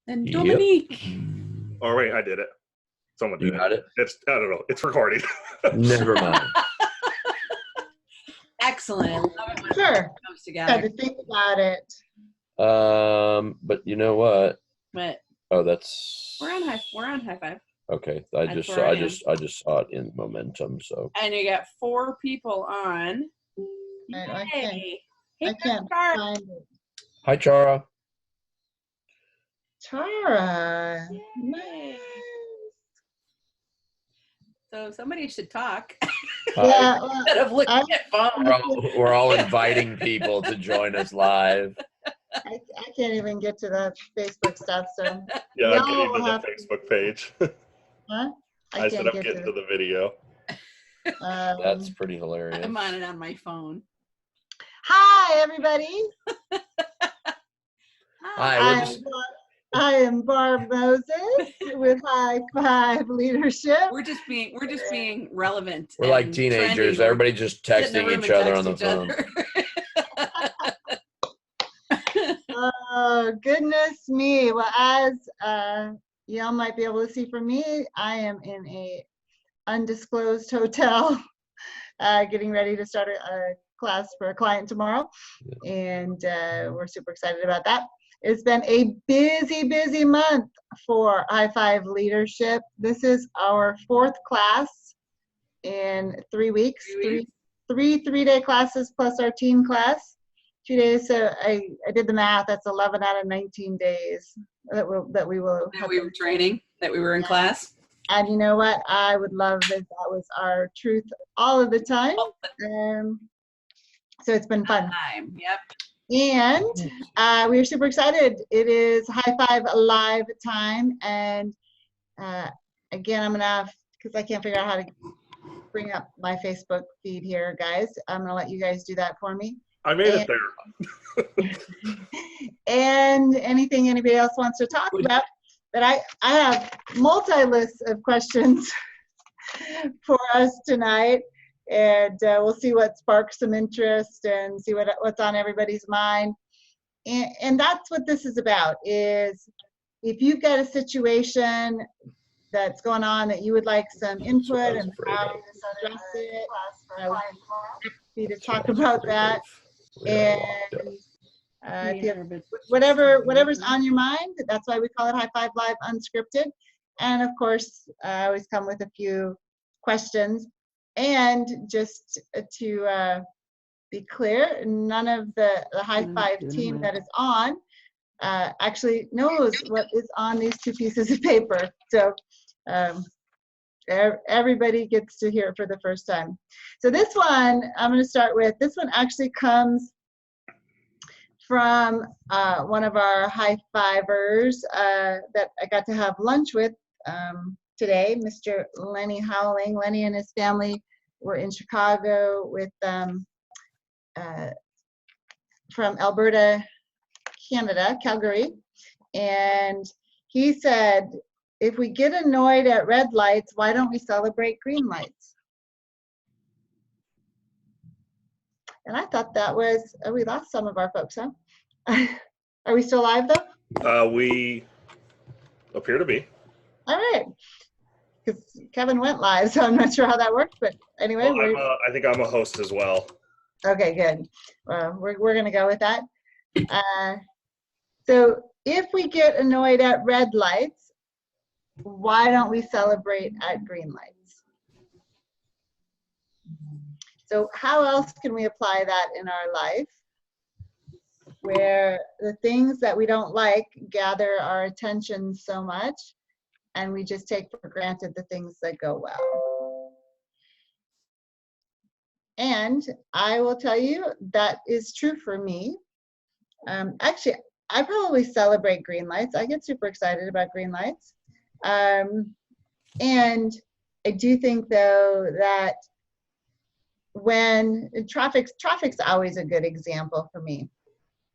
And Yep. Dominique. Oh, wait, I did it. Someone did You got it? I don't know. It's recording. Never mind. Excellent. I love it when Sure. it comes together. Had to think about it. But you know what? But Oh, that's we're on High5. okay. I That's just where saw I I am. just saw it in momentum. So And you got 4 people on. I Yay. can't- Hey, I can't Chara. find it. hi, Chara. Tara. Yay. Nice. So somebody should talk Yeah, well, instead of looking I- at phones. We're all inviting people to join us live. I can't even get to the Facebook stuff, so Yeah, Y'all I'm getting to have the Facebook page. huh? I said can't I'm get getting to to the video. That's pretty hilarious. I'm on it on my phone. Hi, everybody. Hi, we're just I am Barb Moses with High5 Leadership. We're just being relevant. we're like and teenagers. trendy. We're Everybody just sit in a texting room each and other text on the each phone. other. Oh, goodness me. Well, as y'all might be able to see from me, I am in a undisclosed hotel getting ready to start a class for a client tomorrow. And we're super excited about that. It's been a busy month for High5 Leadership. This is our 4th class in 3 weeks. 3-day classes plus our teen class. 2 days. So I did the math. That's 11 out of 19 days that we will. That we were training, that we were in class. And you know what? I would love if that was our truth all of the time. So it's been fun. Yep. And we are super excited. It is High5 Live time. And again, I'm going to have, because I can't figure out how to bring up my Facebook feed here, guys. I'm going to let you guys do that for me. I made it there. And anything anybody else wants to talk about. But I have multi-lists of questions for us tonight. And we'll see what sparks some interest and see what's on everybody's mind. And that's what this is about, is if you've got a situation that's going on that you would like some input and how to address it, I would be happy to talk about that. And if you have whatever's on your mind, that's why we call it High5 Live Unscripted. And of course, I always come with a few questions. And just to be clear, none of the High5 team that is on actually knows what is on these 2 pieces of paper. So everybody gets to hear it for the first time. So this one, I'm going to start with, this one actually comes from one of our High5ers that I got to have lunch with today, Mr. Lenny Howling. Lenny and his family were in Chicago with from Alberta, Canada, Calgary. And he said, if we get annoyed at red lights, why don't we celebrate green lights? And I thought that was, we lost some of our folks, huh? Are we still live though? We appear to be. All right. Because Kevin went live, so I'm not sure how that worked, but anyway. Well, I think I'm a host as well. Okay, good. We're going to go with that. So if we get annoyed at red lights, why don't we celebrate at green lights? So how else can we apply that in our life, where the things that we don't like gather our attention so much, and we just take for granted the things that go well? And I will tell you that is true for me. Actually, I probably celebrate green lights. I get super excited about green lights. And I do think, though, that when traffic's always a good example for me.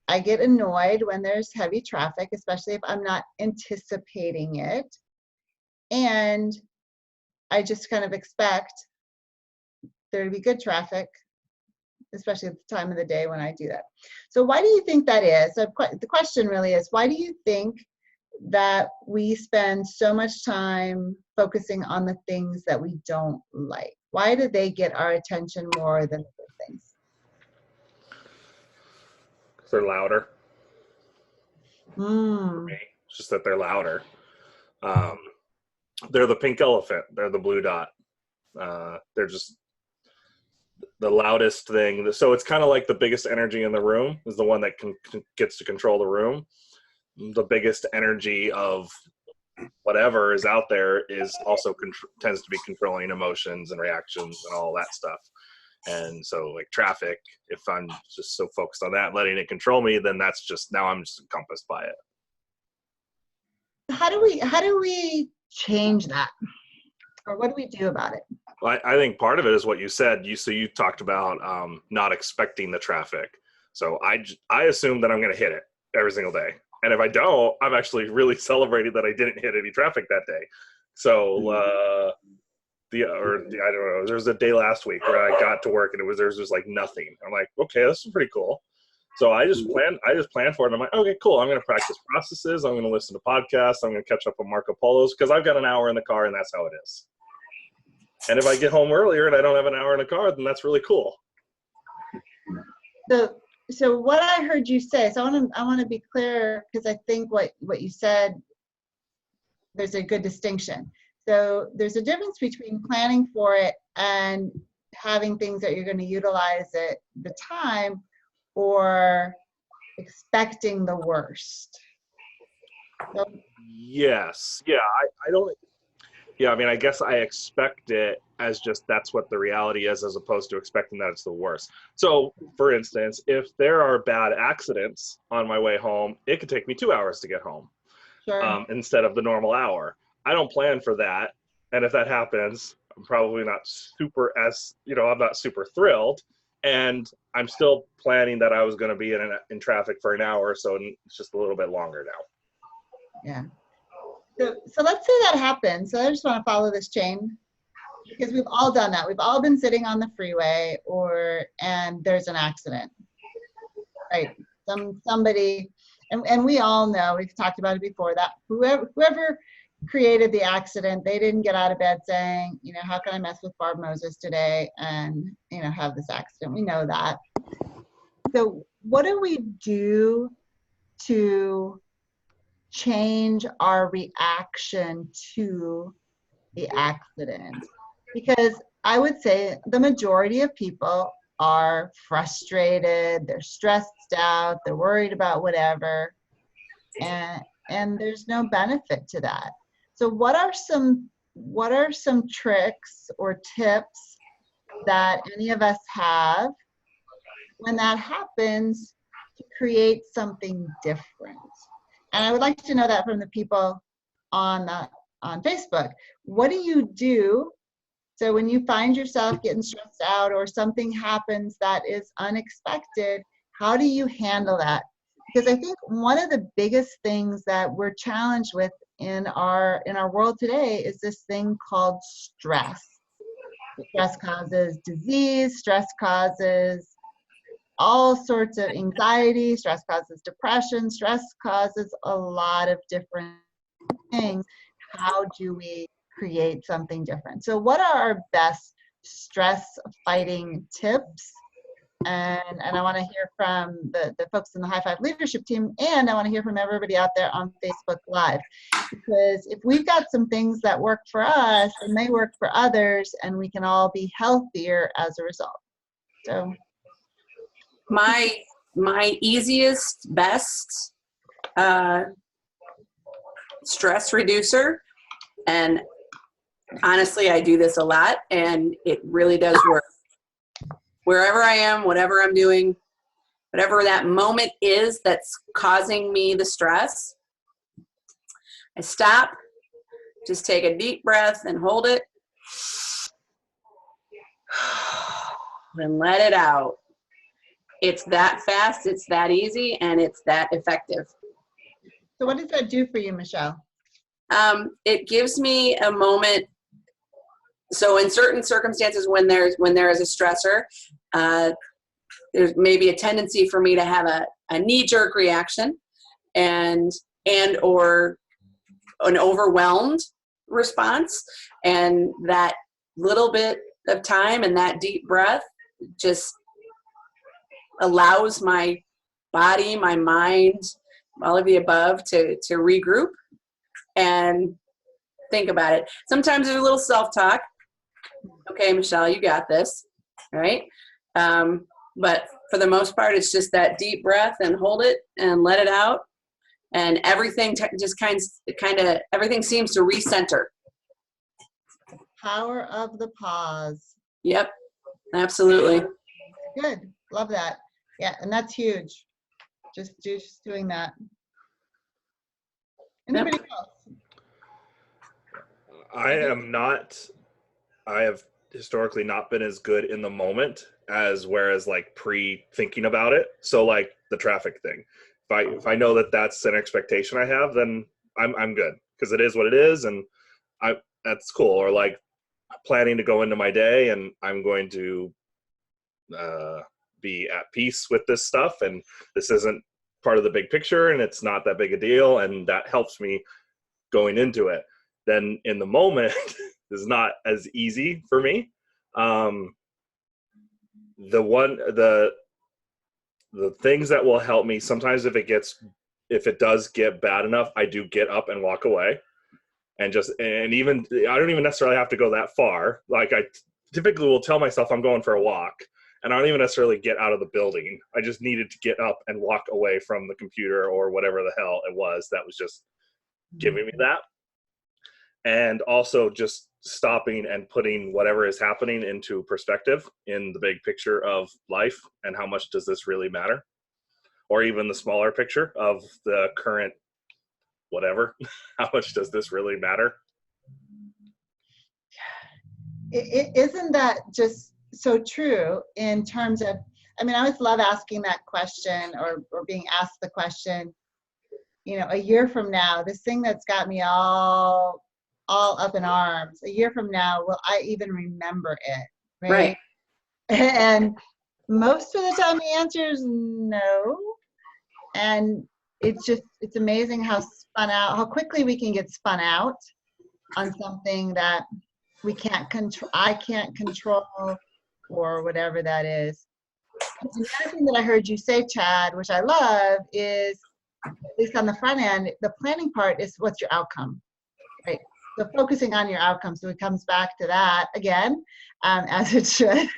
I get annoyed when there's heavy traffic, especially if I'm not anticipating it. And I just kind of expect there to be good traffic, especially at the time of the day when I do that. So why do you think that is? The question really is, why do you think that we spend so much time focusing on the things that we don't like? Why do they get our attention more than other things? They're louder. Mm. It's just that they're louder. They're the pink elephant. They're the blue dot. They're just the loudest thing. So it's kind of like the biggest energy in the room is the one that gets to control the room. The biggest energy of whatever is out there is also tends to be controlling emotions and reactions and all that stuff. And so like traffic, if I'm just so focused on that, letting it control me, then that's just, now I'm just encompassed by it. How do we change that? Or what do we do about it? Well, I think part of it is what you said. You talked about not expecting the traffic. So I assume that I'm going to hit it every single day. And if I don't, I'm actually really celebrating that I didn't hit any traffic that day. So I don't know. There was a day last week where I got to work and there was just like nothing. I'm like, okay, this is pretty cool. So I just planned for it. And I'm like, okay, cool. I'm going to practice processes. I'm going to listen to podcasts. I'm going to catch up on Marco Polos because I've got an hour in the car and that's how it is. And if I get home earlier and I don't have an hour in the car, then that's really cool. So what I heard you say, so I want to be clear because I think what you said, there's a good distinction. So there's a difference between planning for it and having things that you're going to utilize at the time or expecting the worst. So, yes. Yeah. I don't. Yeah. I mean, I guess I expect it as just that's what the reality is, as opposed to expecting that it's the worst. So, for instance, if there are bad accidents on my way home, it could take me 2 hours to get home sure. instead of the normal hour. I don't plan for that. And if that happens, I'm probably not I'm not super thrilled. And I'm still planning that I was going to be in traffic for an hour. So it's just a little bit longer now. Yeah. So let's say that happens. So I just want to follow this chain because we've all done that. We've all been sitting on the freeway and there's an accident, right? Somebody, and we all know, we've talked about it before, that whoever created the accident, they didn't get out of bed saying, how can I mess with Barb Moses today and, have this accident? We know that. So what do we do to change our reaction to the accident? Because I would say the majority of people are frustrated, they're stressed out, they're worried about whatever, and there's no benefit to that. So what are some tricks or tips that any of us have when that happens to create something different? And I would like to know that from the people on Facebook. What do you do? So when you find yourself getting stressed out or something happens that is unexpected, how do you handle that? Because I think one of the biggest things that we're challenged with in our world today is this thing called stress. Stress causes disease, stress causes all sorts of anxiety, stress causes depression, stress causes a lot of different things. How do we create something different? So what are our best stress fighting tips? And I want to hear from the folks in the High5 leadership team, and I want to hear from everybody out there on Facebook Live. Because if we've got some things that work for us, it may work for others, and we can all be healthier as a result. So My easiest, best stress reducer, and honestly, I do this a lot, and it really does work. Wherever I am, whatever I'm doing, whatever that moment is that's causing me the stress, I stop, just take a deep breath and hold it, and let it out. It's that fast, it's that easy, and it's that effective. So what does that do for you, Michelle? It gives me a moment. So in certain circumstances, when there is a stressor, there's maybe a tendency for me to have a knee-jerk reaction and or an overwhelmed response, and that little bit of time and that deep breath just allows my body, my mind, all of the above to regroup and think about it. Sometimes there's a little self-talk. Okay, Michelle, you got this, right? But for the most part, it's just that deep breath and hold it and let it out. And everything just kind of, everything seems to recenter. Power of the pause. Yep, absolutely. Good. Love that. Yeah, and that's huge. Just doing that. Anybody else? I have historically not been as good in the moment as whereas like pre-thinking about it. So like the traffic thing. If I know that that's an expectation I have, then I'm good, because it is what it is, and that's cool. Or like planning to go into my day and I'm going to be at peace with this stuff, and this isn't part of the big picture, and it's not that big a deal, and that helps me going into it. Then in the moment is not as easy for me. The things that will help me sometimes, if it does get bad enough, I do get up and walk away, and even I don't even necessarily have to go that far. Like I typically will tell myself I'm going for a walk, and I don't even necessarily get out of the building. I just needed to get up and walk away from the computer or whatever the hell it was that was just giving me that. And also just stopping and putting whatever is happening into perspective in the big picture of life, and how much does this really matter? Or even the smaller picture of the current whatever. How much does this really matter? Isn't that just so true in terms of, I mean, I always love asking that question, or being asked the question, you know, a year from now, this thing that's got me all up in arms, a year from now, will I even remember it? Right. And most of the time the answer is no. And it's amazing how quickly we can get spun out on something that we can't control, I can't control, or whatever that is. Another thing that I heard you say, Chad, which I love, is, at least on the front end, the planning part is what's your outcome, right? So focusing on your outcome. So it comes back to that again, as it should.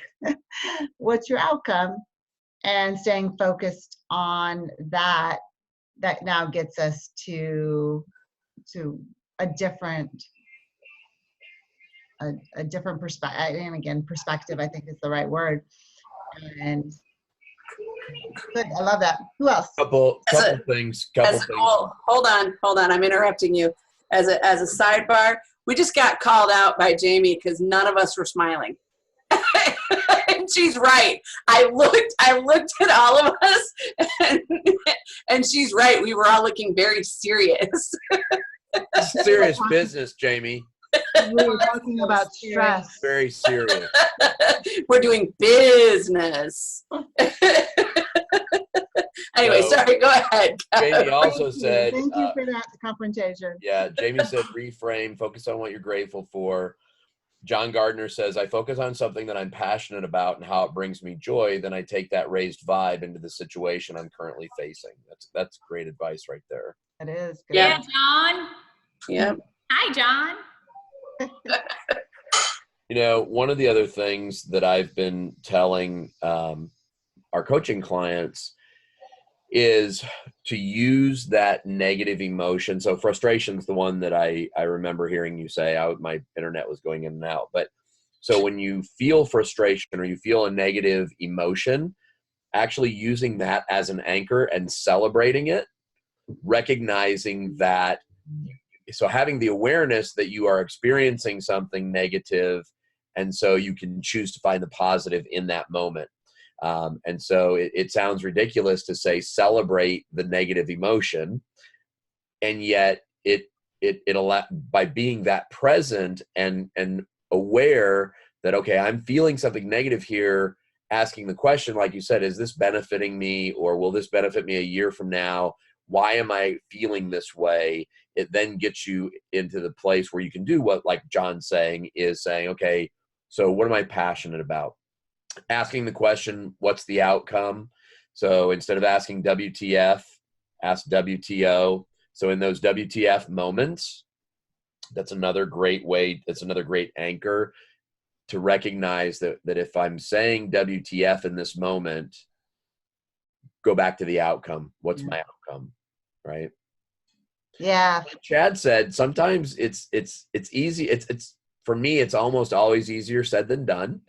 What's your outcome? And staying focused on that now gets us to a different perspective. And again, perspective, I think, is the right word. And good, I love that. Who else? Couple things. Hold on. I'm interrupting you. As a sidebar, we just got called out by Jamie because none of us were smiling. And she's right. I looked at all of us, and she's right. We were all looking very serious. Serious business, Jamie. We were talking about stress. Very serious. We're doing business. Anyway, sorry, go ahead. Jamie also said, thank you for that confrontation. Yeah, Jamie said reframe, focus on what you're grateful for. John Gardner says, I focus on something that I'm passionate about and how it brings me joy, then I take that raised vibe into the situation I'm currently facing. That's great advice right there. It is good. Yeah, John. Yeah. Hi, John. You know, one of the other things that I've been telling our coaching clients is to use that negative emotion. So frustration is the one that I remember hearing you say. My internet was going in and out. But so when you feel frustration or you feel a negative emotion, actually using that as an anchor and celebrating it, recognizing that, so having the awareness that you are experiencing something negative, and so you can choose to find the positive in that moment. And so it sounds ridiculous to say celebrate the negative emotion, and yet it by being that present and aware that, okay, I'm feeling something negative here, asking the question, like you said, is this benefiting me, or will this benefit me a year from now? why am I feeling this way? It then gets you into the place where you can do what, like John's saying, is saying, okay, so what am I passionate about? Asking the question, what's the outcome? So instead of asking WTF, ask WTO. So in those WTF moments, that's another great way, that's another great anchor to recognize that if I'm saying WTF in this moment, go back to the outcome. What's my outcome, right? Yeah. Like Chad said, sometimes it's easy. It's for me, it's almost always easier said than done.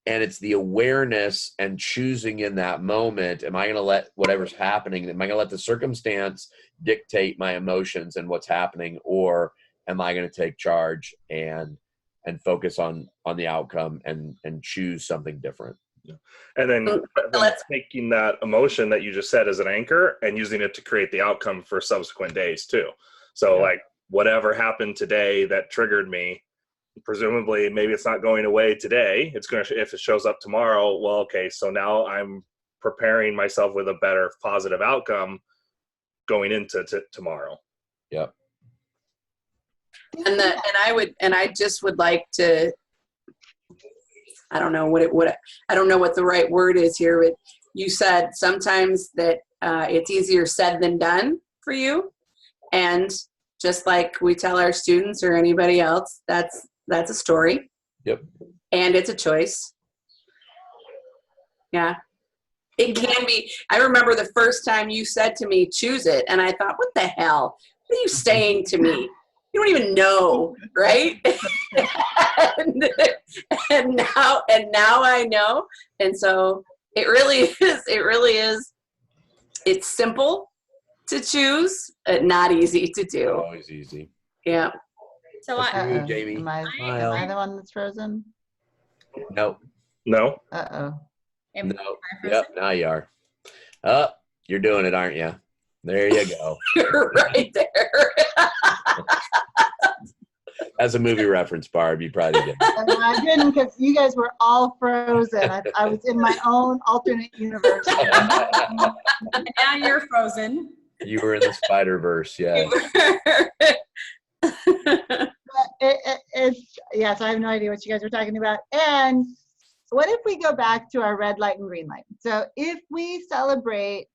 And it's the awareness and choosing in that moment, am I going to let whatever's happening, am I going to let the circumstance dictate my emotions and what's happening, or am I going to take charge and focus on the outcome and choose something different? And then taking that emotion that you just said as an anchor and using it to create the outcome for subsequent days too. So like whatever happened today that triggered me, presumably maybe it's not going away today. It's going to, if it shows up tomorrow, well, okay, so now I'm preparing myself with a better positive outcome going into tomorrow. Yep. And I just would like to, I don't know what the right word is here, but you said sometimes that it's easier said than done for you. And just like we tell our students or anybody else, that's a story. Yep. And it's a choice. Yeah. It can be. I remember the first time you said to me, choose it. And I thought, what the hell? What are you saying to me? You don't even know, right? and now I know. And so it really is. It's simple to choose, not easy to do. Always easy. Yeah. So That's you, Jamie. Am I the one that's frozen? No. No? Uh-oh. am No. I Yep. frozen? Now you are. Oh, you're doing it, aren't you? There you go. You're right there. As a movie reference, Barb, you probably did. I didn't, because you guys were all frozen. I was in my own alternate universe. And now you're frozen. You were in the Spider-Verse, yeah. Yes, I have no idea what you guys are talking about. And what if we go back to our red light and green light? So if we celebrate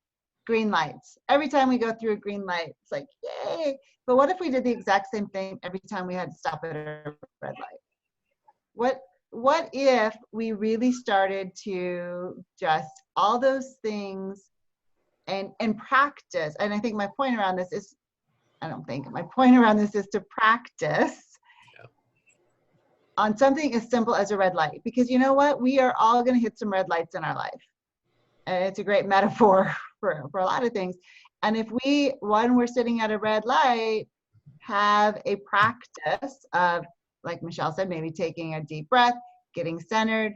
green lights, every time we go through a green light, it's like, yay. But what if we did the exact same thing every time we had to stop at a red light? What if we really started to just all those things and practice? And I think my point around this is, my point around this is to practice on something as simple as a red light. Because you know what? We are all going to hit some red lights in our life. And it's a great metaphor for a lot of things. And if we, when we're sitting at a red light, have a practice of, like Michelle said, maybe taking a deep breath, getting centered,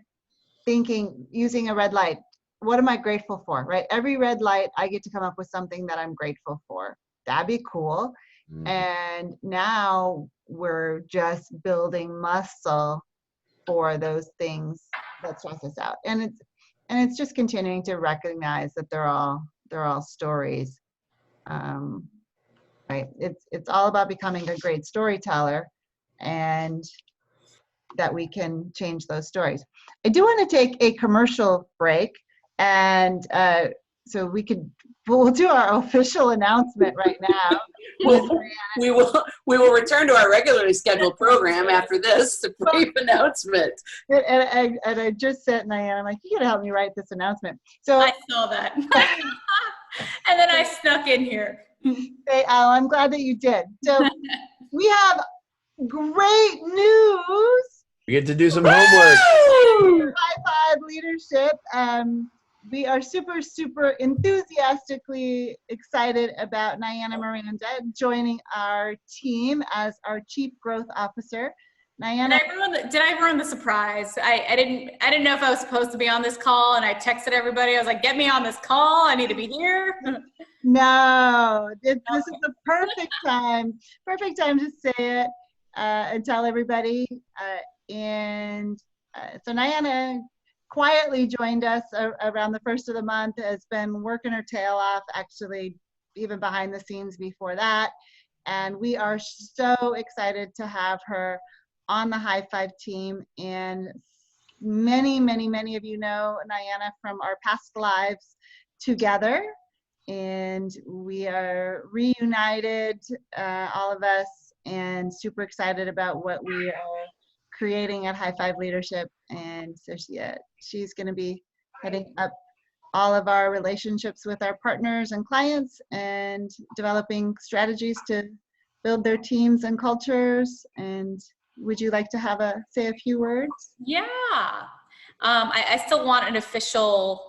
thinking, using a red light. What am I grateful for, right? Every red light, I get to come up with something that I'm grateful for. That'd be cool. Mm-hmm. And now we're just building muscle for those things that stress us out. And it's just continuing to recognize that they're all stories. Right? It's all about becoming a great storyteller, and that we can change those stories. I do want to take a commercial break, and so we'll do our official announcement right now. We will return to our regularly scheduled program after this brief announcement. And I just sent Diane, I'm like, you gotta help me write this announcement. So I saw that. And then I snuck in here. Hey, Al, I'm glad that you did. So we have great news. We get to do some homework. High5 leadership. We are super, super enthusiastically excited about Niana Miranda joining our team as our Chief Growth Officer. And Niana, did I ruin the surprise? I didn't know if I was supposed to be on this call, and I texted everybody. I was like, get me on this call. I need to be here. no, this is the perfect time to say it and tell everybody. So Niana quietly joined us around the first of the month, has been working her tail off, actually even behind the scenes before that. And we are so excited to have her on the High5 team. And many, many, many of you know Niana from our past lives together. And we are reunited, all of us, and super excited about what we are creating at High5 Leadership. And so she's going to be heading up all of our relationships with our partners and clients and developing strategies to build their teams and cultures. And would you like to say a few words? Yeah. I still want an official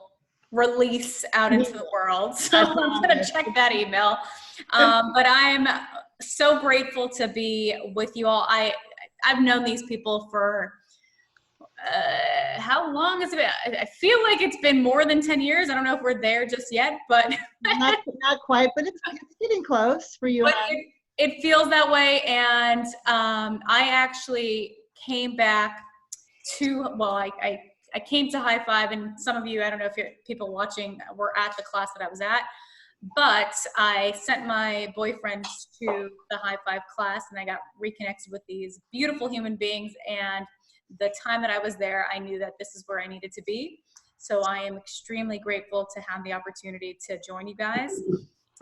release out into the world. So I'm going to check that email. But I'm so grateful to be with you all. I've known these people for how long has it been? I feel like it's been more than 10 years. I don't know if we're there just yet, but not quite, but it's getting close for you. But it feels that way. And I actually came back to, well, I came to High5, and some of you, I don't know if people watching were at the class that I was at, but I sent my boyfriend to the High5 class, and I got reconnected with these beautiful human beings. And the time that I was there, I knew that this is where I needed to be. So I am extremely grateful to have the opportunity to join you guys.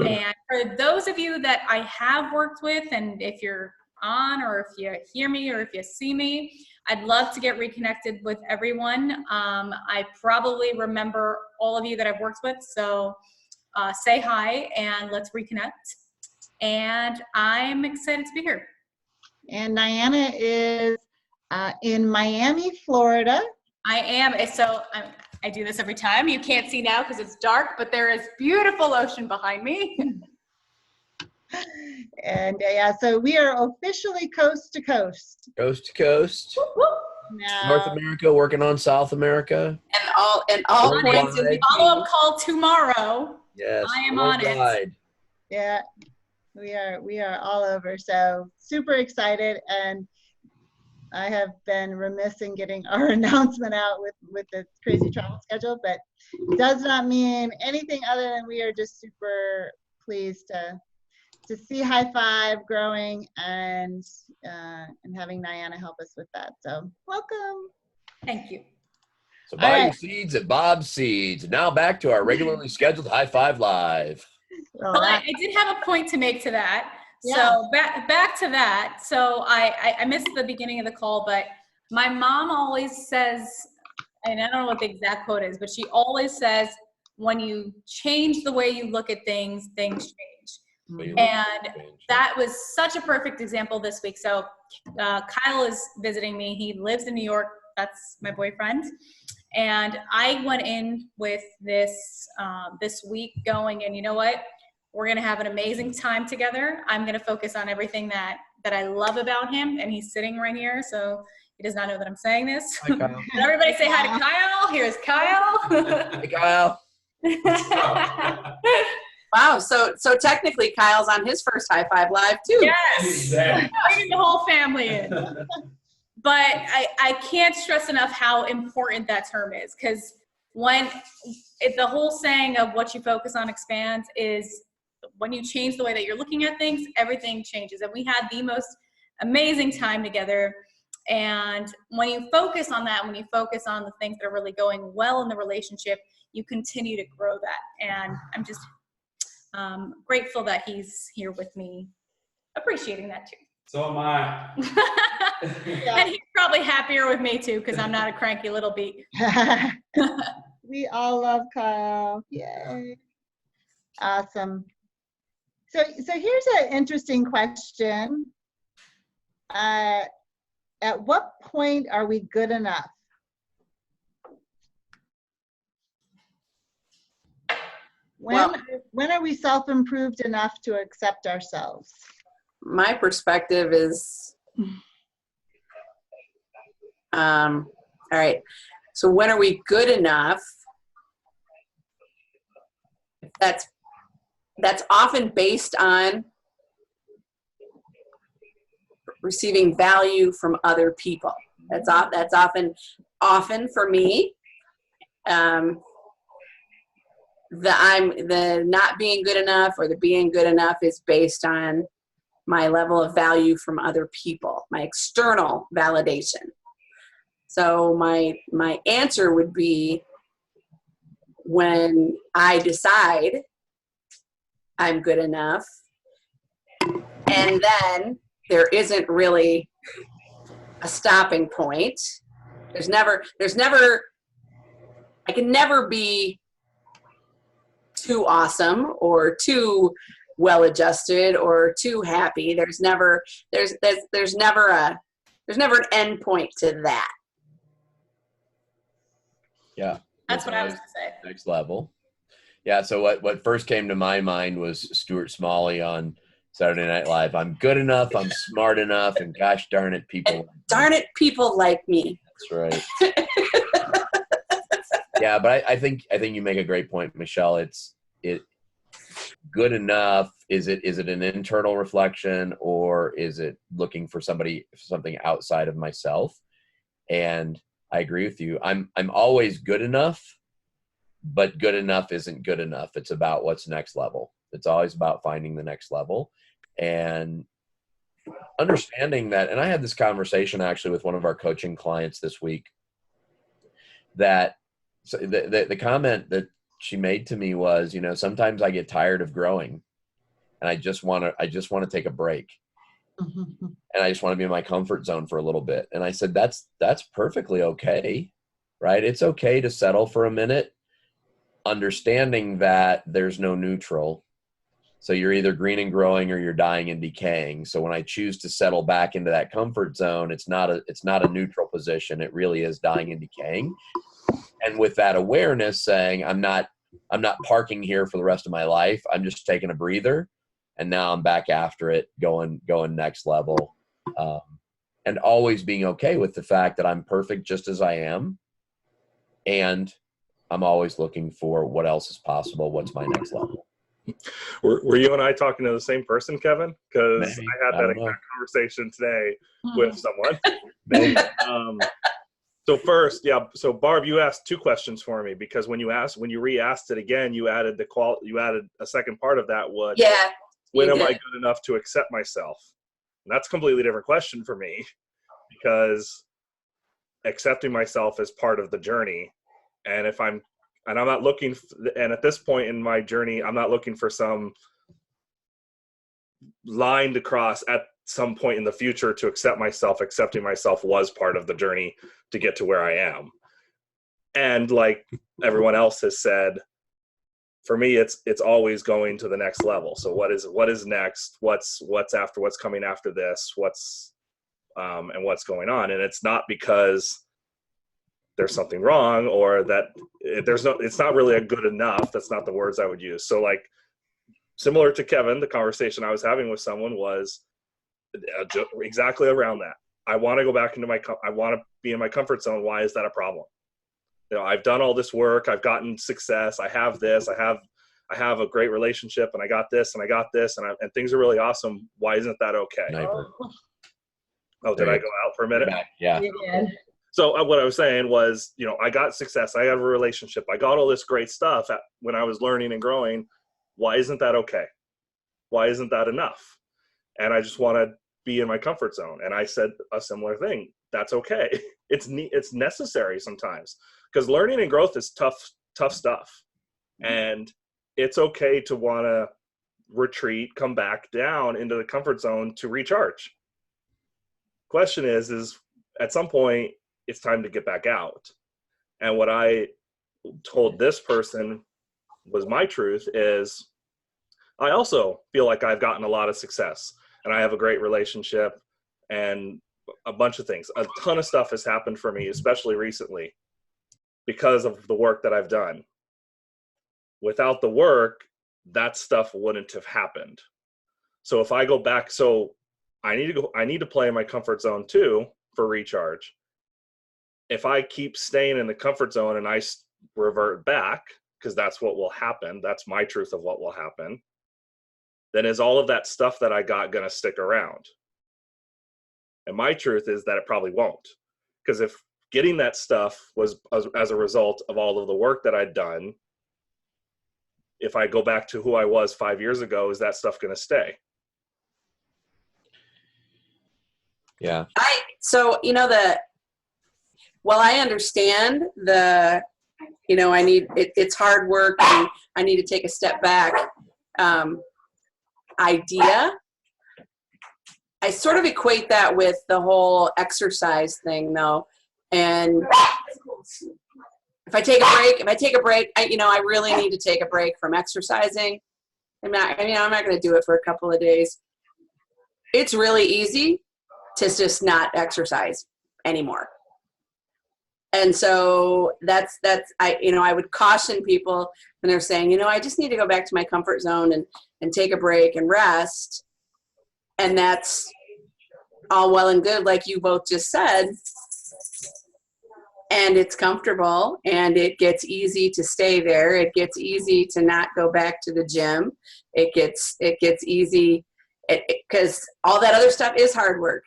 And for those of you that I have worked with, and if you're on, or if you hear me, or if you see me, I'd love to get reconnected with everyone. I probably remember all of you that I've worked with. So say hi and let's reconnect. And I'm excited to be here. And Niana is in Miami, Florida. I am. So I do this every time. You can't see now because it's dark, but there is beautiful ocean behind me. And yeah, so we are officially coast to coast. Coast to coast. Now, North America working on South America. And all Worldwide. points in between. Follow-up call tomorrow. Yes. I am on it. worldwide. yeah, we are all over. So super excited, and I have been remiss in getting our announcement out with the crazy travel schedule, but it does not mean anything other than we are just super pleased to see High5 growing and having Niana help us with that. So welcome. Thank you. So buy your right. seeds at Bob's Seeds. Now back to our regularly scheduled High5 Live. Well, I did have a point to make to that. Yeah. So back to that. So I missed the beginning of the call, but my mom always says, and I don't know what the exact quote is, but she always says, when you change the way you look at things, things change. And that was such a perfect example this week. So Kyle is visiting me. He lives in New York. That's my boyfriend. And I went in with this this week going, and you know what? We're going to have an amazing time together. I'm going to focus on everything that I love about him. And he's sitting right here, so he does not know that I'm saying this. Hi, Kyle. Everybody say hi to Kyle. Here's Kyle. Hey, Kyle. Wow, so technically Kyle's on his first High5 Live too. Yes. Exactly. Bringing the whole family in. But I can't stress enough how important that term is, because the whole saying of what you focus on expands is when you change the way that you're looking at things, everything changes. And we had the most amazing time together. And when you focus on that, when you focus on the things that are really going well in the relationship, you continue to grow that. And I'm just grateful that he's here with me, appreciating that too. So am I. And he's probably happier with me too, because I'm not a cranky little bee. We all love Kyle. Yay. Awesome. So here's an interesting question. At what point are we good enough? When are we self-improved enough to accept ourselves? My perspective is, all right, so when are we good enough? That's often based on receiving value from other people. That's often for me. the not being good enough or the being good enough is based on my level of value from other people, my external validation. So my answer would be, when I decide I'm good enough, and then there isn't really a stopping point. I can never be too awesome or too well-adjusted or too happy. There's never an end point to that. Yeah. That's what I was going to say. Next level. Yeah. So what first came to my mind was Stuart Smalley on Saturday Night Live. I'm good enough. I'm smart enough. And gosh darn it, people. Darn it, people like me. That's right. Yeah. But I think you make a great point, Michelle. It good enough. Is it an internal reflection, or is it looking for something outside of myself? And I agree with you. I'm always good enough, but good enough isn't good enough. It's about what's next level. It's always about finding the next level and understanding that. And I had this conversation actually with one of our coaching clients this week, that the comment that she made to me was, sometimes I get tired of growing and I just want to take a break. And I just want to be in my comfort zone for a little bit. And I said, that's perfectly okay, right? It's okay to settle for a minute, understanding that there's no neutral. So you're either green and growing or you're dying and decaying. So when I choose to settle back into that comfort zone, it's not a neutral position. It really is dying and decaying. And with that awareness, saying, I'm not parking here for the rest of my life. I'm just taking a breather. And now I'm back after it, going next level. And always being okay with the fact that I'm perfect just as I am. And I'm always looking for what else is possible. What's my next level? Were you and I talking to the same person, Kevin? Because Maybe. I had that exact conversation today with someone. Maybe. So first, so Barb, you asked two questions for me, because when you re-asked it again, you added a second part of that. When am I good enough to accept myself? And that's a completely different question for me, because accepting myself is part of the journey. And I'm not looking, and at this point in my journey, I'm not looking for some line to cross at some point in the future to accept myself. Accepting myself was part of the journey to get to where I am. And like everyone else has said, for me, it's always going to the next level. So what is next? What's after? What's coming after this? And what's going on? And it's not because there's something wrong, or that it's not really a good enough. That's not the words I would use. So like, similar to Kevin, the conversation I was having with someone was exactly around that. I want to go back into I want to be in my comfort zone. Why is that a problem? I've done all this work. I've gotten success. I have this. I have a great relationship, and I got this, and I got this, and things are really awesome. Why isn't that okay? Oh, did I go out for a minute? Yeah. So what I was saying was, I got success. I have a relationship. I got all this great stuff when I was learning and growing. Why isn't that okay? Why isn't that enough? And I just want to be in my comfort zone. And I said a similar thing. That's okay. It's necessary sometimes, because learning and growth is tough stuff. And it's okay to want to retreat, come back down into the comfort zone to recharge. Question is at some point it's time to get back out. And what I told this person was my truth is, I also feel like I've gotten a lot of success, and I have a great relationship, and a bunch of things. A ton of stuff has happened for me, especially recently, because of the work that I've done. Without the work, that stuff wouldn't have happened. So if I go back, I need to play in my comfort zone too for recharge. If I keep staying in the comfort zone and I revert back, because that's what will happen, that's my truth of what will happen, then is all of that stuff that I got going to stick around? And my truth is that it probably won't. Because if getting that stuff was as a result of all of the work that I'd done, if I go back to who I was 5 years ago, is that stuff going to stay? Yeah. So, while I understand it's hard work and I need to take a step back idea, I sort of equate that with the whole exercise thing though. And if I take a break, I really need to take a break from exercising. I'm not going to do it for a couple of days. It's really easy to just not exercise anymore. And so that's I would caution people when they're saying, I just need to go back to my comfort zone and take a break and rest. And that's all well and good, like you both just said. And it's comfortable and it gets easy to stay there. It gets easy to not go back to the gym. It gets easy because all that other stuff is hard work.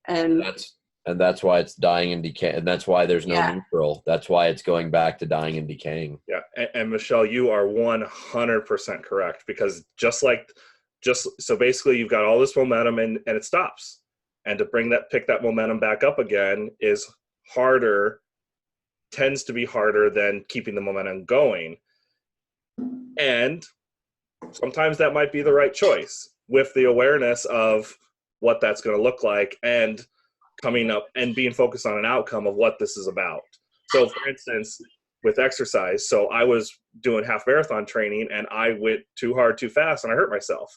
And that's why it's dying and decaying. And that's why there's no neutral. That's why it's going back to dying and decaying. Yeah. And Michelle, you are 100% correct, because so basically you've got all this momentum and it stops. And to pick that momentum back up again tends to be harder than keeping the momentum going. And sometimes that might be the right choice with the awareness of what that's going to look like and coming up and being focused on an outcome of what this is about. So for instance, with exercise, so I was doing half marathon training and I went too hard, too fast, and I hurt myself.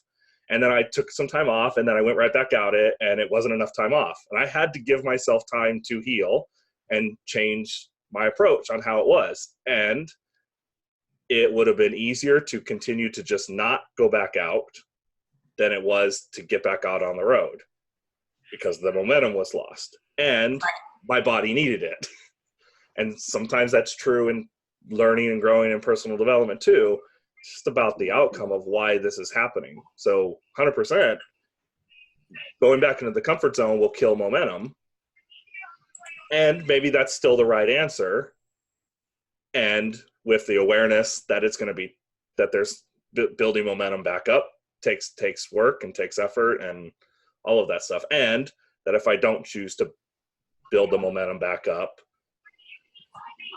And then I took some time off and then I went right back at it and it wasn't enough time off. And I had to give myself time to heal and change my approach on how it was. And it would have been easier to continue to just not go back out than it was to get back out on the road, because the momentum was lost and my body needed it. And sometimes that's true in learning and growing and personal development too. It's just about the outcome of why this is happening. So 100% going back into the comfort zone will kill momentum. And maybe that's still the right answer. And with the awareness that it's going to be, that there's building momentum back up takes work and takes effort and all of that stuff. And that if I don't choose to build the momentum back up,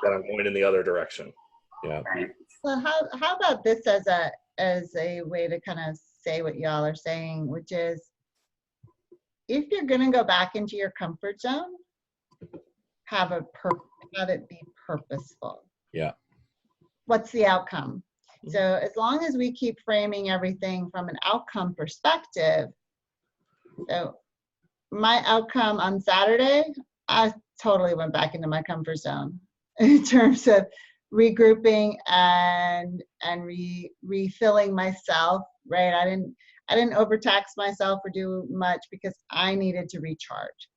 then I'm going in the other direction. Yeah. So how about this as a way to kind of say what y'all are saying, which is, if you're going to go back into your comfort zone, have it be purposeful. Yeah. What's the outcome? So as long as we keep framing everything from an outcome perspective, so my outcome on Saturday, I totally went back into my comfort zone in terms of regrouping and refilling myself, right? I didn't overtax myself or do much because I needed to recharge.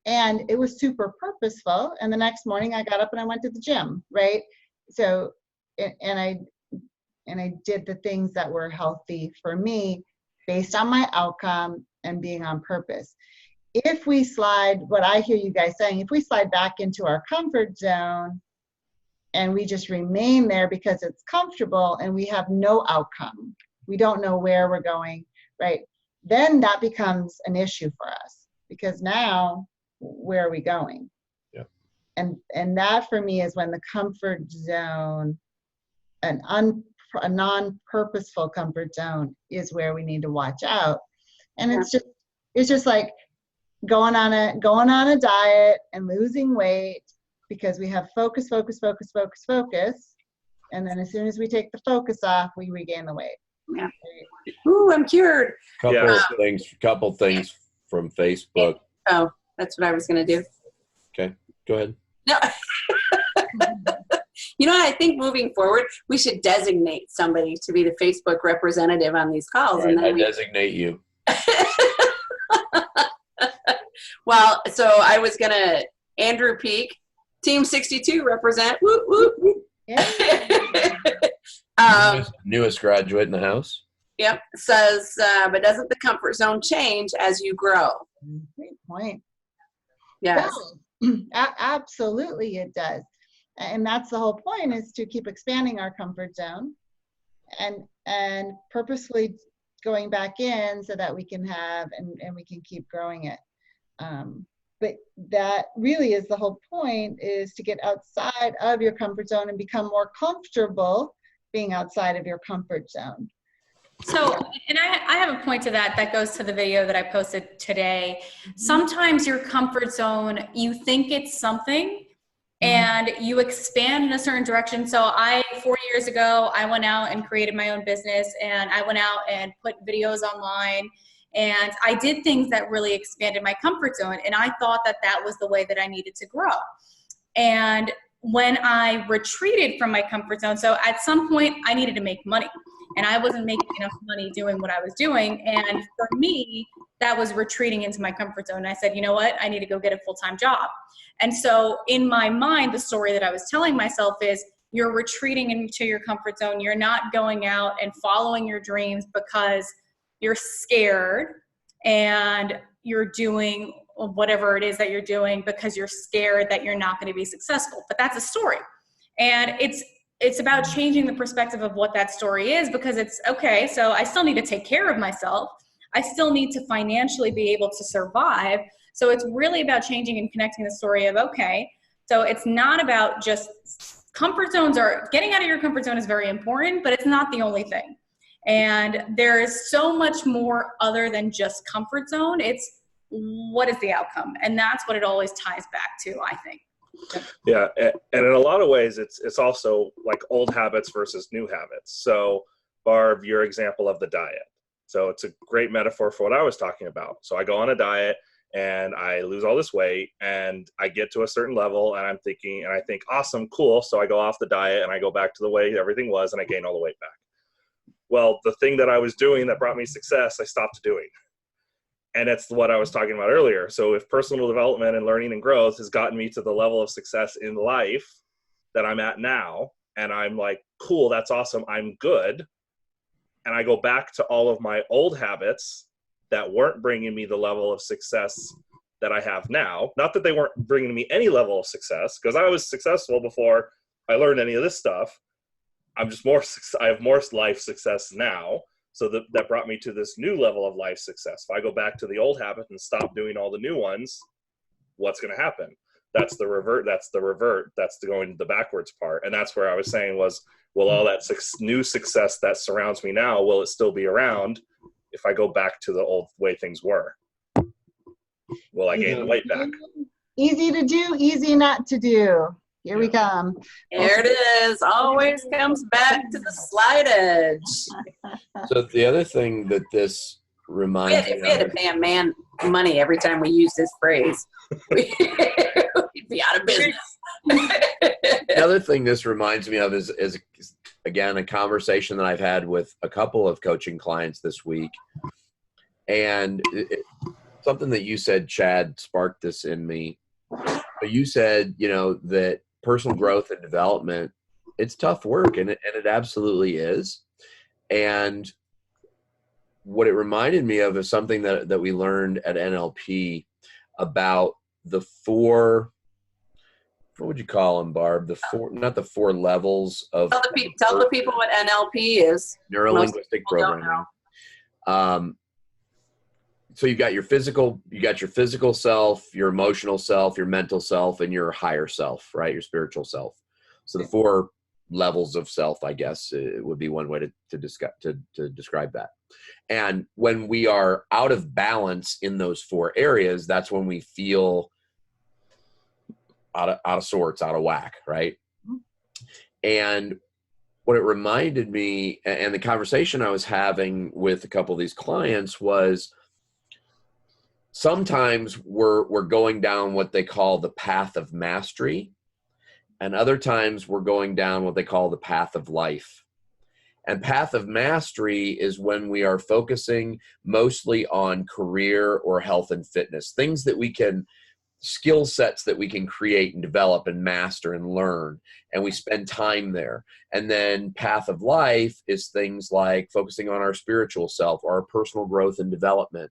And it was super purposeful. And the next morning I got up and I went to the gym, right? So, and I did the things that were healthy for me based on my outcome and being on purpose. If we slide, what I hear you guys saying, if we slide back into our comfort zone and we just remain there because it's comfortable and we have no outcome, we don't know where we're going, right? Then that becomes an issue for us, because now where are we going? Yeah. And that for me is when the comfort zone, a non-purposeful comfort zone, is where we need to watch out. And it's just like going on a diet and losing weight because we have focus. And then as soon as we take the focus off, we regain the weight. Yeah. Ooh, I'm cured. Couple things from Facebook. Oh, that's what I was going to do. Okay, go ahead. No. You know what? I think moving forward, we should designate somebody to be the Facebook representative on these calls. Right, and then designate you. Well, so I was going to, Andrew Peak, Team 62 represent. Whoop, whoop, whoop. Yeah. Newest graduate in the house. Yep. Says, but doesn't the comfort zone change as you grow? Great point. Yes. Absolutely it does. And that's the whole point, is to keep expanding our comfort zone and purposefully going back in so that we can have and we can keep growing it. But that really is the whole point, is to get outside of your comfort zone and become more comfortable being outside of your comfort zone. So, and I have a point to that goes to the video that I posted today. Sometimes your comfort zone, you think it's something and you expand in a certain direction. So 4 years ago, I went out and created my own business, and I went out and put videos online, and I did things that really expanded my comfort zone. And I thought that was the way that I needed to grow. And when I retreated from my comfort zone, so at some point I needed to make money, and I wasn't making enough money doing what I was doing. And for me, that was retreating into my comfort zone. And I said, you know what? I need to go get a full-time job. And so in my mind, the story that I was telling myself is, you're retreating into your comfort zone. You're not going out and following your dreams because you're scared, and you're doing whatever it is that you're doing because you're scared that you're not going to be successful. But that's a story. And it's about changing the perspective of what that story is, because it's okay. So I still need to take care of myself. I still need to financially be able to survive. So it's really about changing and connecting the story of, okay, so it's not about just comfort zones. Or getting out of your comfort zone is very important, but it's not the only thing. And there is so much more other than just comfort zone. It's what is the outcome? And that's what it always ties back to, I think. Yeah, and in a lot of ways, it's also like old habits versus new habits. So, Barb, your example of the diet. So it's a great metaphor for what I was talking about. So I go on a diet and I lose all this weight, and I get to a certain level, and I think, awesome, cool. So I go off the diet and I go back to the way everything was, and I gain all the weight back. Well, the thing that I was doing that brought me success, I stopped doing. And that's what I was talking about earlier. So if personal development and learning and growth has gotten me to the level of success in life that I'm at now, and I'm like, cool, that's awesome, I'm good, and I go back to all of my old habits that weren't bringing me the level of success that I have now, not that they weren't bringing me any level of success, because I was successful before I learned any of this stuff. I have more life success now. So that brought me to this new level of life success. If I go back to the old habit and stop doing all the new ones, what's going to happen? That's the revert. That's the going the backwards part. And that's where I was saying was, will all that new success that surrounds me now, will it still be around if I go back to the old way things were? Will I gain the weight back? Easy to do, easy not to do. Here we come. There it is. Always comes back to the slight edge. So the other thing that this reminds me If we had to pay a man money every time we use this phrase, we'd be out of business. The other thing this reminds me of is again, a conversation that I've had with a couple of coaching clients this week. And something that you said, Chad, sparked this in me. But you said, that personal growth and development, it's tough work, and it absolutely is. And what it reminded me of is something that we learned at NLP about the four, what would you call them, Barb? Not the four levels of. Tell the people what NLP is. Neuro-linguistic programming. So you've got your physical self, your emotional self, your mental self, and your higher self, right? Your spiritual self. So the four levels of self, I guess, it would be one way to describe that. And when we are out of balance in those four areas, that's when we feel out of sorts, out of whack, right? And what it reminded me, and the conversation I was having with a couple of these clients was, sometimes we're going down what they call the path of mastery, and other times we're going down what they call the path of life. And path of mastery is when we are focusing mostly on career or health and fitness, things that we can, skill sets that we can create and develop and master and learn, and we spend time there. And then path of life is things like focusing on our spiritual self, our personal growth and development.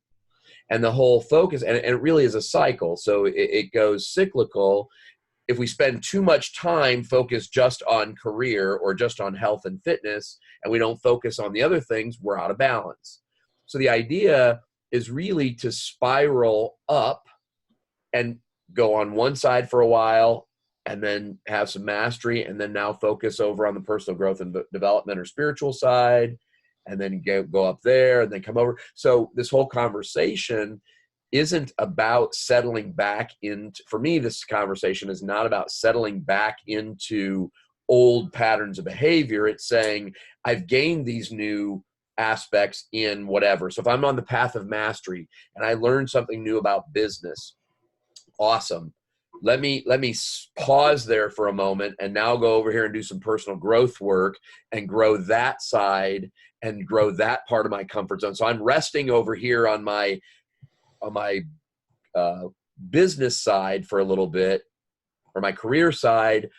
And the whole focus, and it really is a cycle. So it goes cyclical. if we spend too much time focused just on career or just on health and fitness, and we don't focus on the other things, we're out of balance. So the idea is really to spiral up and go on one side for a while, and then have some mastery, and then now focus over on the personal growth and development or spiritual side, and then go up there and then come over. So this whole conversation isn't about settling back into, for me, this conversation is not about settling back into old patterns of behavior. It's saying, I've gained these new aspects in whatever. So if I'm on the path of mastery and I learned something new about business, awesome. Let me pause there for a moment and now go over here and do some personal growth work and grow that side and grow that part of my comfort zone. So I'm resting over here on my business side for a little bit, or my career side,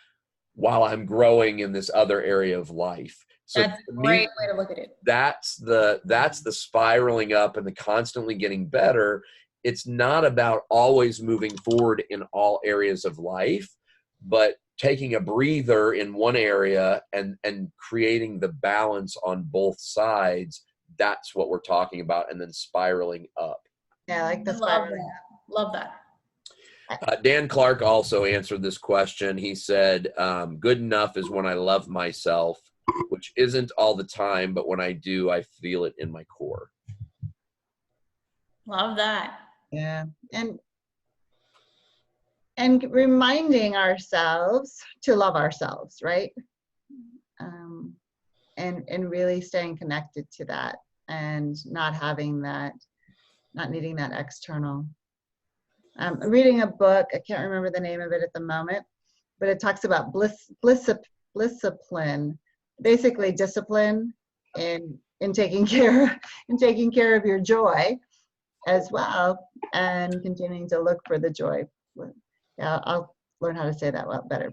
while I'm growing in this other area of life. So That's a great way to look at it. That's the spiraling up and the constantly getting better. It's not about always moving forward in all areas of life, but taking a breather in one area and creating the balance on both sides. That's what we're talking about, and then spiraling up. Yeah, I like the Love spiraling. that. Love that. Dan Clark also answered this question. He said, good enough is when I love myself, which isn't all the time, but when I do, I feel it in my core. Love that. Yeah, and reminding ourselves to love ourselves, right? And really staying connected to that, and not having that, not needing that external. I'm reading a book. I can't remember the name of it at the moment, but it talks about discipline, basically discipline in taking care of your joy as well, and continuing to look for the joy. Yeah, I'll learn how to say that well better.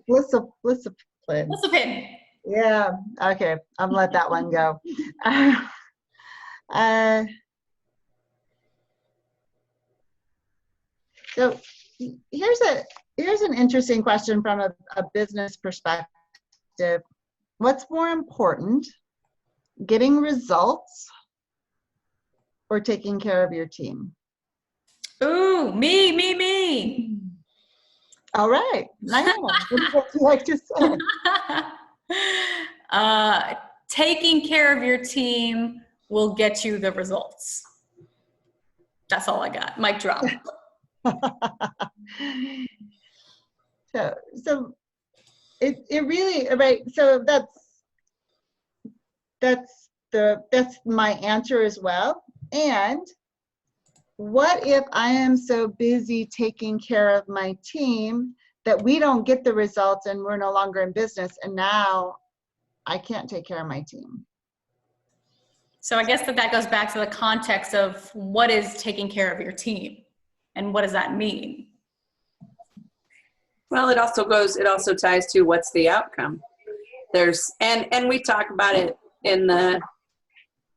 Discipline. Discipline. Yeah. Okay. I'm let that one go. So here's an interesting question from a business perspective. What's more important, getting results or taking care of your team? Ooh, me. All right. Nice. What would you like to say? Taking care of your team will get you the results. That's all I got. Mic drop. So it really, right. So that's my answer as well. And what if I am so busy taking care of my team that we don't get the results and we're no longer in business, and now I can't take care of my team? So I guess that goes back to the context of what is taking care of your team and what does that mean? Well, it also ties to what's the outcome. And we talk about it in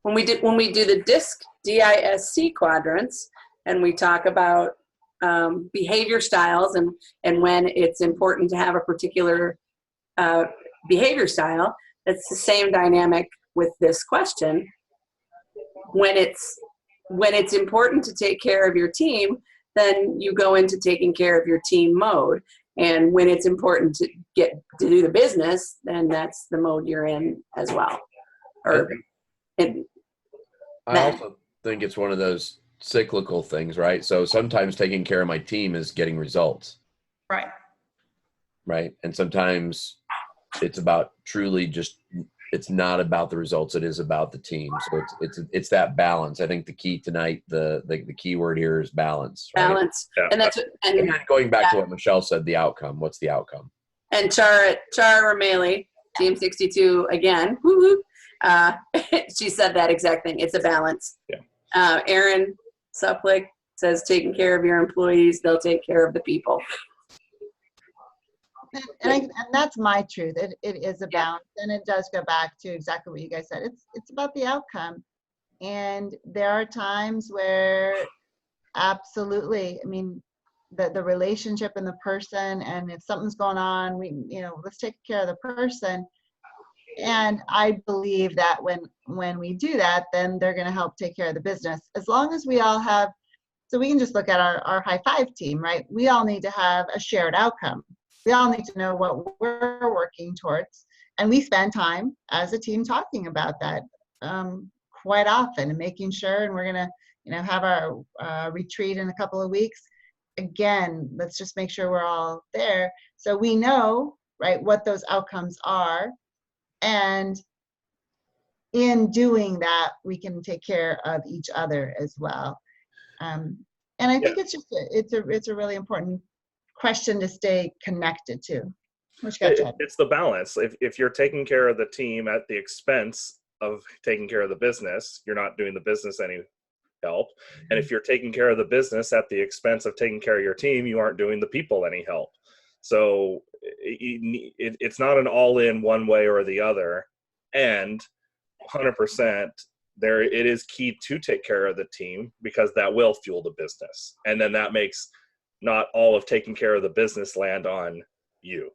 when we do the DISC quadrants, and we talk about behavior styles and when it's important to have a particular behavior style. It's the same dynamic with this question. When it's important to take care of your team, then you go into taking care of your team mode. And when it's important to do the business, then that's the mode you're in as well. I also think it's one of those cyclical things, right? So sometimes taking care of my team is getting results. Right. And sometimes it's about truly just, it's not about the results. It is about the team. So it's that balance. I think the key tonight, the key word here is balance. Right? Balance. Yeah. And that's and going back to what Michelle said, the outcome. What's the outcome? And Chara Rameli, Team 62 again. Woo-hoo. She said that exact thing. It's a balance. Yeah. Aaron Supplick says, taking care of your employees, they'll take care of the people. And that's my truth. It is a balance, and it does go back to exactly what you guys said. It's about the outcome, and there are times where absolutely, I mean, the relationship and the person, and if something's going on, let's take care of the person. And I believe that when we do that, then they're going to help take care of the business. As long as we all have, so we can just look at our High5 team, right? We all need to have a shared outcome. We all need to know what we're working towards. And we spend time as a team talking about that quite often and making sure, and we're going to have our retreat in a couple of weeks. Again, let's just make sure we're all there so we know, right, what those outcomes are. And in doing that, we can take care of each other as well. And I think it's a really important question to stay connected to. It's the balance. If you're taking care of the team at the expense of taking care of the business, you're not doing the business any help. And if you're taking care of the business at the expense of taking care of your team, you aren't doing the people any help. So it's not an all-in one way or the other. And 100%, it is key to take care of the team, because that will fuel the business. And then that makes not all of taking care of the business land on you.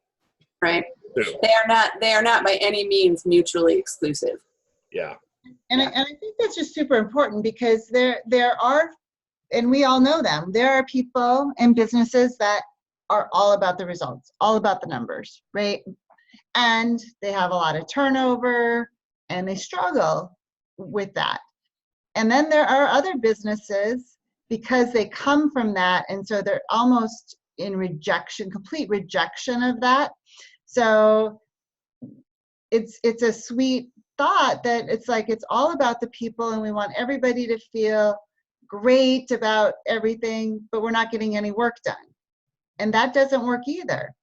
Right. They are not by any means mutually exclusive. Yeah. And I think that's just super important, because there are, and we all know them, there are people and businesses that are all about the results, all about the numbers, right? And they have a lot of turnover and they struggle with that. And then there are other businesses, because they come from that, and so they're almost in rejection, complete rejection of that. So it's a sweet thought that it's like, it's all about the people, and we want everybody to feel great about everything, but we're not getting any work done. And that doesn't work either.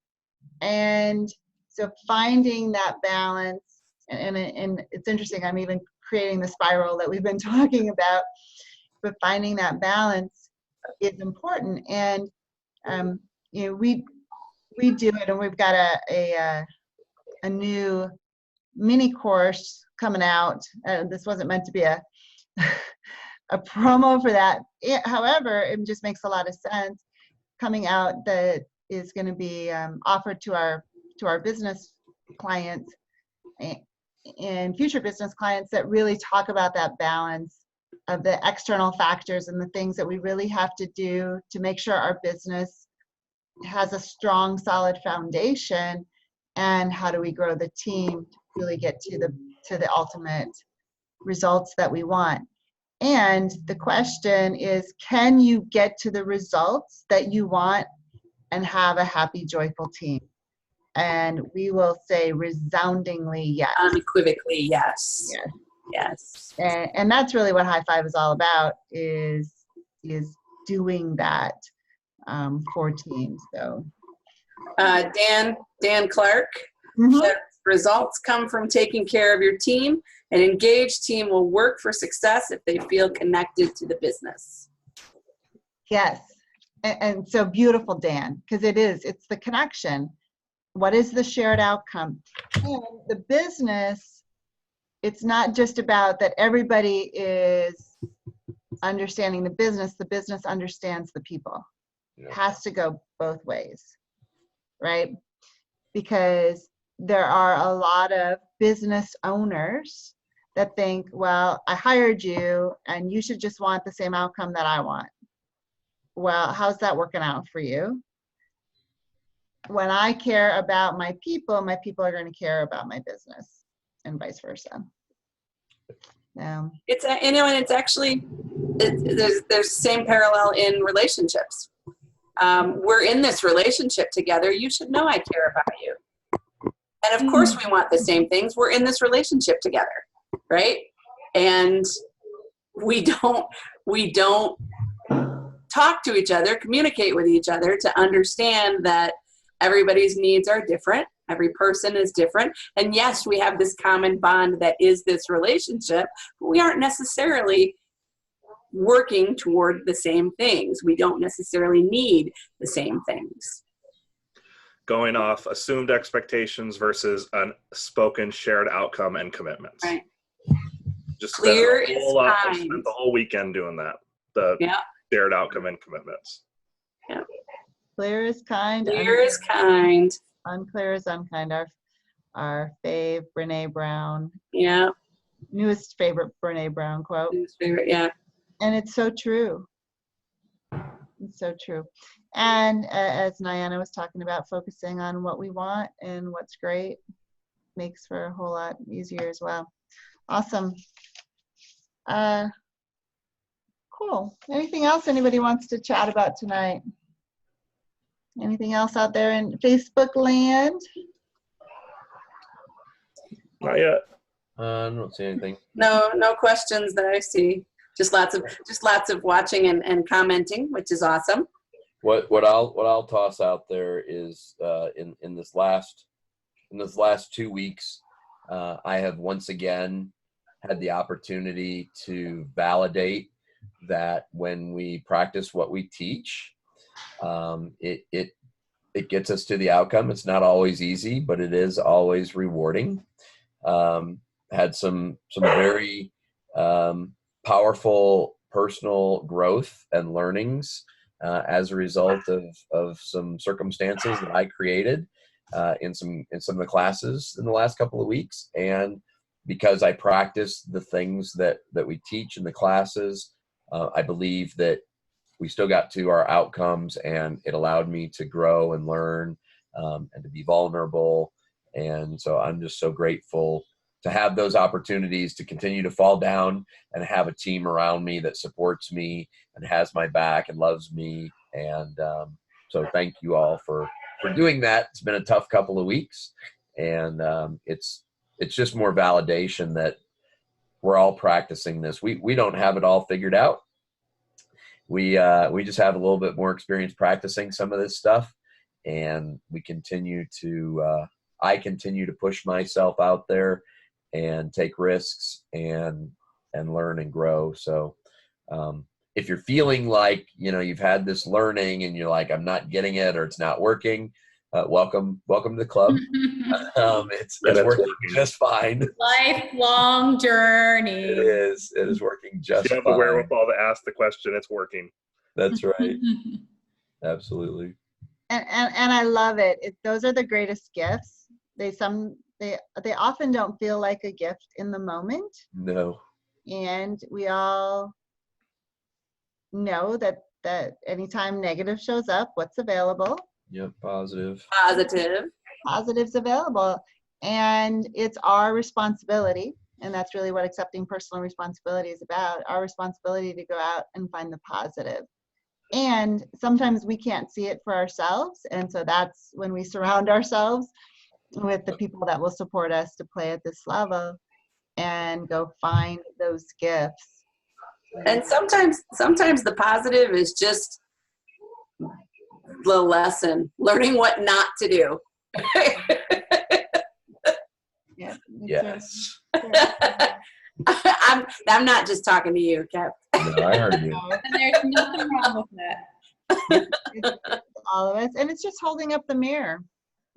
And so finding that balance, and it's interesting, I'm even creating the spiral that we've been talking about, but finding that balance is important. And we do it, and we've got a new mini course coming out. This wasn't meant to be a promo for that. However, it just makes a lot of sense, coming out, that is going to be offered to our business clients and future business clients, that really talk about that balance of the external factors and the things that we really have to do to make sure our business has a strong, solid foundation, and how do we grow the team to really get to the ultimate results that we want. And the question is, can you get to the results that you want and have a happy, joyful team? And we will say resoundingly yes. Unequivocally yes. Yes. And that's really what High5 is all about, is doing that for teams. So Dan Clark says, results come from taking care of your team. An engaged team will work for success if they feel connected to the business. Yes. And so beautiful, Dan, because it's the connection. What is the shared outcome? And the business, it's not just about that everybody is understanding the business understands the people. Yeah. It has to go both ways, right? Because there are a lot of business owners that think, well, I hired you and you should just want the same outcome that I want. Well, how's that working out for you? When I care about my people are going to care about my business, and vice versa. It's and it's actually there's the same parallel in relationships. We're in this relationship together. You should know I care about you, and of course we want the same things. We're in this relationship together, right? And we don't talk to each other, communicate with each other to understand that everybody's needs are different. Every person is different. And yes, we have this common bond that is this relationship, but we aren't necessarily working toward the same things. We don't necessarily need the same things. Going off assumed expectations versus unspoken shared outcome and commitments. Right. Just clear spent the whole weekend doing that. The shared outcome and commitments. Yeah. Clear is kind. Clear is kind. Unclear is unkind. Our fave Brene Brown, Yeah. newest favorite Brene Brown quote. His favorite, yeah. And it's so true. It's so true. And as Nyana was talking about, focusing on what we want and what's great makes for a whole lot easier as well. Awesome. Cool. Anything else anybody wants to chat about tonight? Anything else out there in Facebook land? Not yet. I don't see anything. No questions that I see. Just lots of watching and commenting, which is awesome. What I'll toss out there is in this last 2 weeks, I have once again had the opportunity to validate that when we practice what we teach, it gets us to the outcome. It's not always easy, but it is always rewarding. Had some very powerful personal growth and learnings as a result of some circumstances that I created in some of the classes in the last couple of weeks. And because I practice the things that we teach in the classes, I believe that we still got to our outcomes, and it allowed me to grow and learn and to be vulnerable. And so I'm just so grateful to have those opportunities to continue to fall down and have a team around me that supports me and has my back and loves me. And so thank you all for doing that. It's been a tough couple of weeks, and it's just more validation that we're all practicing this. We don't have it all figured out. We just have a little bit more experience practicing some of this stuff, and we continue to I continue to push myself out there and take risks and learn and grow. So if you're feeling like, you've had this learning and you're like, I'm not getting it or it's not working, welcome to the club. It's working just fine. Lifelong journey. It is working just fine. If you have the wherewithal to ask the question, it's working. That's right. Absolutely. And I love it. Those are the greatest gifts. They often don't feel like a gift in the moment. No. And we all know that anytime negative shows up, what's available? Yep, positive. Positive's available. And it's our responsibility, and that's really what accepting personal responsibility is about, our responsibility to go out and find the positive. And sometimes we can't see it for ourselves, and so that's when we surround ourselves with the people that will support us to play at this level and go find those gifts. And sometimes the positive is just the lesson, learning what not to do. Yeah. Yes. I'm not just talking to you, Kev. No, I heard you. And there's nothing wrong with that. It's all of us, and it's just holding up the mirror.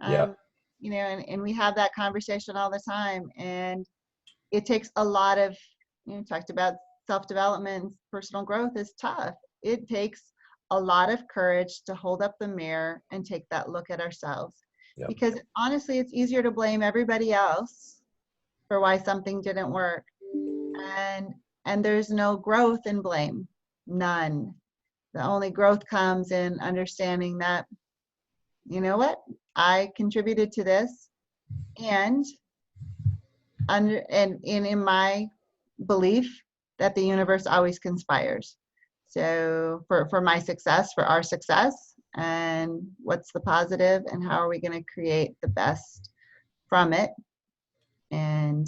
Yeah. And we have that conversation all the time, and it takes a lot of, talked about self-development, personal growth is tough. It takes a lot of courage to hold up the mirror and take that look at ourselves. Yep. Because honestly, it's easier to blame everybody else for why something didn't work. And there's no growth in blame, none. The only growth comes in understanding that, you know what, I contributed to this, and in my belief that the universe always conspires. So for my success, for our success, and what's the positive, and how are we going to create the best from it? And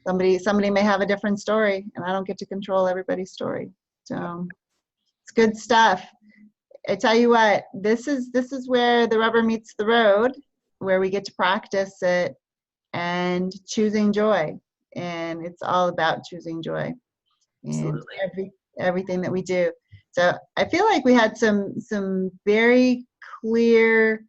somebody may have a different story, and I don't get to control everybody's story. So it's good stuff. I tell you what, this is where the rubber meets the road, where we get to practice it and choosing joy. And it's all about choosing joy in everything that we do. So I feel like we had some very clear,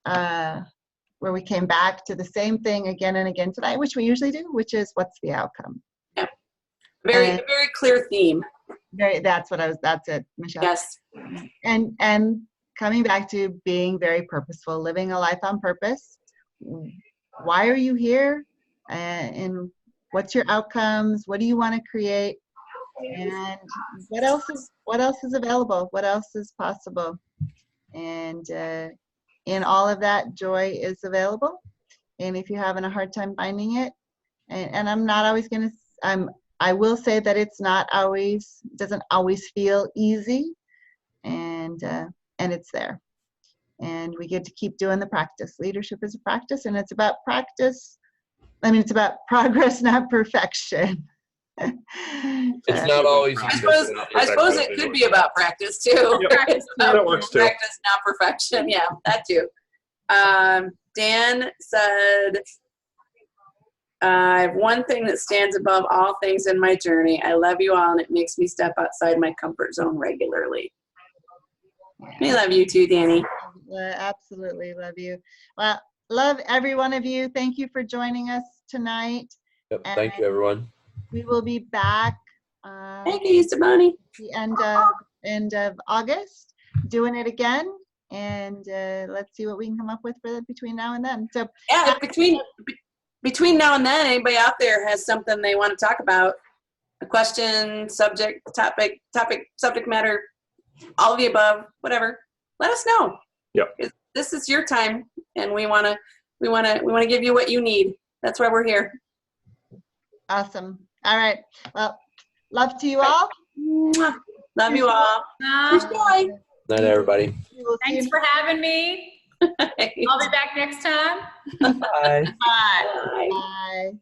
where we came back to the same thing again and again tonight, which we usually do, which is what's the outcome? Yeah. Very clear theme. That's it, Michelle. Yes. And coming back to being very purposeful, living a life on purpose. Why are you here? And what's your outcomes? What do you want to create? And what else is available? What else is possible? And in all of that, joy is available. And if you're having a hard time finding it, and I'm not always going to, I will say that it's not always, doesn't always feel easy, and it's there. And we get to keep doing the practice. Leadership is a practice, and it's about practice. I mean, it's about progress, not perfection. It's not always I easy. suppose it could be about practice too. Yep. It's about That works too. practice, not perfection. Yeah, that too. Dan said, I have one thing that stands above all things in my journey. I love you all, and it makes me step outside my comfort zone regularly. We love you too, Danny. Absolutely love you. Well, love every one of you. Thank you for joining us tonight. Yep, thank you, everyone. We will be back Thank you, Sabani. the end of August, doing it again, and let's see what we can come up with for between now and then. So Yeah, between now and then, anybody out there has something they want to talk about, a question, subject, topic, subject matter, all of the above, whatever, let us know. Yep. This is your time, and we want to give you what you need. That's why we're here. awesome. All right. Well, love to you all. Mwah. Love you all. Enjoy. Night, everybody. We will see Thanks you. for having me. I'll be back next time. Bye. Bye. Bye. Bye.